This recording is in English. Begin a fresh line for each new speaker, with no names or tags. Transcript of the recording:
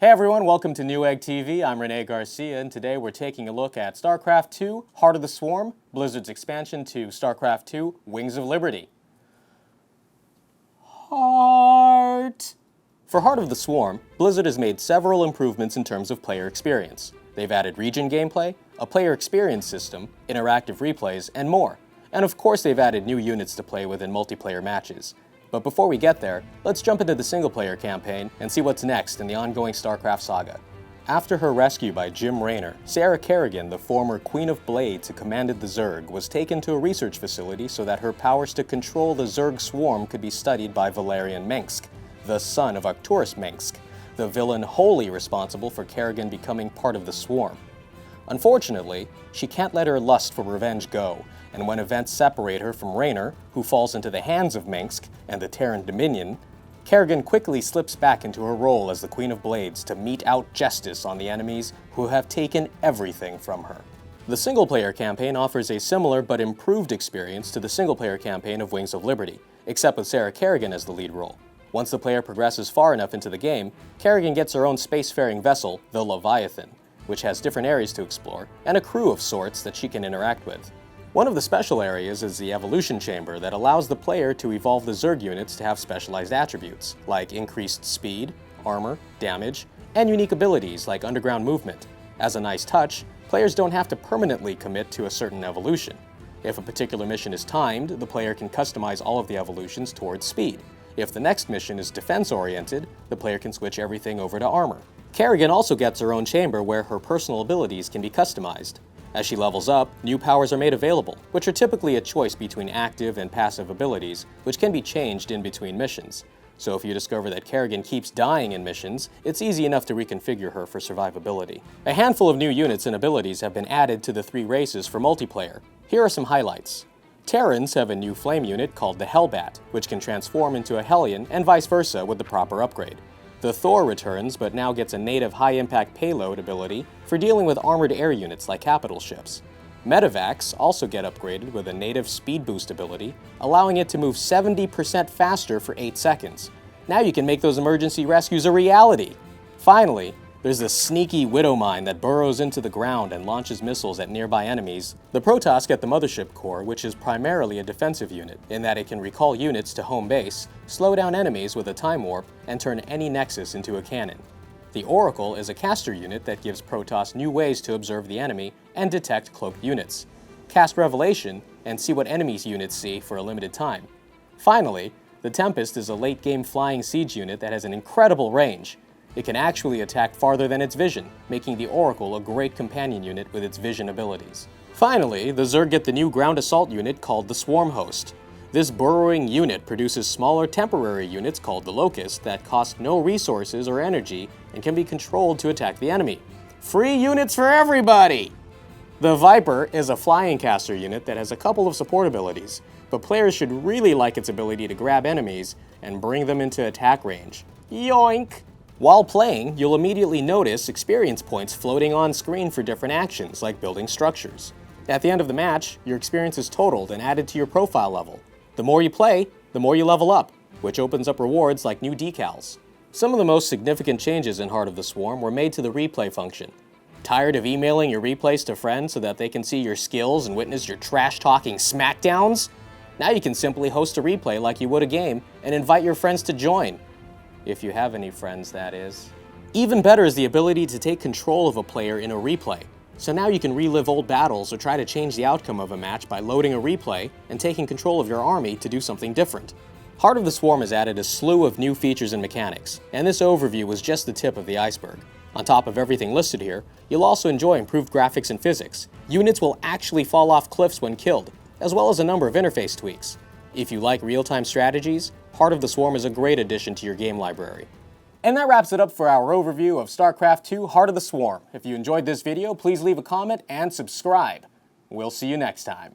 Hey everyone, welcome to Newegg TV. I'm Rene Garcia, and today we're taking a look at Starcraft 2, Heart of the Swarm, Blizzard's expansion to Starcraft 2, Wings of Liberty. Heart! For Heart of the Swarm, Blizzard has made several improvements in terms of player experience. They've added region gameplay, a player experience system, interactive replays, and more. And of course they've added new units to play with in multiplayer matches. But before we get there, let's jump into the single-player campaign and see what's next in the ongoing Starcraft saga. After her rescue by Jim Raynor, Sarah Kerrigan, the former Queen of Blades who commanded the Zerg, was taken to a research facility so that her powers to control the Zerg swarm could be studied by Valerian Mengsk, the son of Arcturus Mengsk, the villain wholly responsible for Kerrigan becoming part of the swarm. Unfortunately, she can't let her lust for revenge go, and when events separate her from Raynor, who falls into the hands of Mengsk and the Terran Dominion, Kerrigan quickly slips back into her role as the Queen of Blades to mete out justice on the enemies who have taken everything from her. The single-player campaign offers a similar but improved experience to the single-player campaign of Wings of Liberty, except with Sarah Kerrigan as the lead role. Once the player progresses far enough into the game, Kerrigan gets her own spacefaring vessel, the Leviathan, which has different areas to explore, and a crew of sorts that she can interact with. One of the special areas is the evolution chamber that allows the player to evolve the Zerg units to have specialized attributes, like increased speed, armor, damage, and unique abilities like underground movement. As a nice touch, players don't have to permanently commit to a certain evolution. If a particular mission is timed, the player can customize all of the evolutions towards speed. If the next mission is defense-oriented, the player can switch everything over to armor. Kerrigan also gets her own chamber where her personal abilities can be customized. As she levels up, new powers are made available, which are typically a choice between active and passive abilities, which can be changed in between missions. So if you discover that Kerrigan keeps dying in missions, it's easy enough to reconfigure her for survivability. A handful of new units and abilities have been added to the three races for multiplayer. Here are some highlights. Terrans have a new flame unit called the Hellbat, which can transform into a Hellion and vice versa with the proper upgrade. The Thor returns, but now gets a native high-impact payload ability for dealing with armored air units like capital ships. Medivacs also get upgraded with a native speed boost ability, allowing it to move 70% faster for 8 seconds. Now you can make those emergency rescues a reality! Finally, there's the sneaky Widow Mine that burrows into the ground and launches missiles at nearby enemies. The Protoss get the Mothership Core, which is primarily a defensive unit, in that it can recall units to home base, slow down enemies with a time warp, and turn any nexus into a cannon. The Oracle is a caster unit that gives Protoss new ways to observe the enemy and detect cloaked units. Cast Revelation, and see what enemies' units see for a limited time. Finally, the Tempest is a late-game flying siege unit that has an incredible range. It can actually attack farther than its vision, making the Oracle a great companion unit with its vision abilities. Finally, the Zerg get the new ground assault unit called the Swarm Host. This burrowing unit produces smaller temporary units called the Locust that cost no resources or energy and can be controlled to attack the enemy. Free units for everybody! The Viper is a flying caster unit that has a couple of support abilities, but players should really like its ability to grab enemies and bring them into attack range. Yoink! While playing, you'll immediately notice experience points floating on screen for different actions, like building structures. At the end of the match, your experience is totaled and added to your profile level. The more you play, the more you level up, which opens up rewards like new decals. Some of the most significant changes in Heart of the Swarm were made to the replay function. Tired of emailing your replays to friends so that they can see your skills and witness your trash-talking smackdowns? Now you can simply host a replay like you would a game and invite your friends to join. If you have any friends, that is. Even better is the ability to take control of a player in a replay. So now you can relive old battles or try to change the outcome of a match by loading a replay and taking control of your army to do something different. Heart of the Swarm has added a slew of new features and mechanics, and this overview was just the tip of the iceberg. On top of everything listed here, you'll also enjoy improved graphics and physics. Units will actually fall off cliffs when killed, as well as a number of interface tweaks. If you like real-time strategies, Heart of the Swarm is a great addition to your game library. And that wraps it up for our overview of Starcraft 2 Heart of the Swarm. If you enjoyed this video, please leave a comment and subscribe. We'll see you next time.